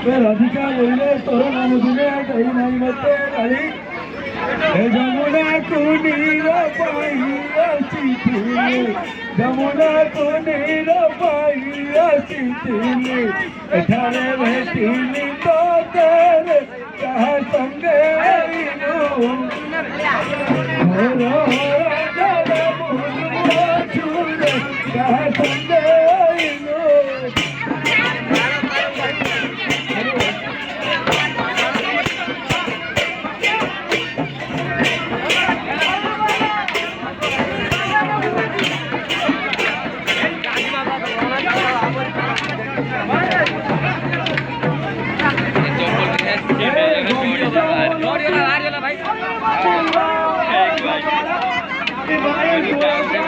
রাধিকা বললে তোর নাম শুনে তাই নাই মতে গাড়ি হে যমুনা কুনীর পাইয়াছিলি যমুনা কুনীর পাইয়াছিলি এঠারে ভেটিলি তোদের কাহা সঙ্গে কাহা সঙ্গে भाई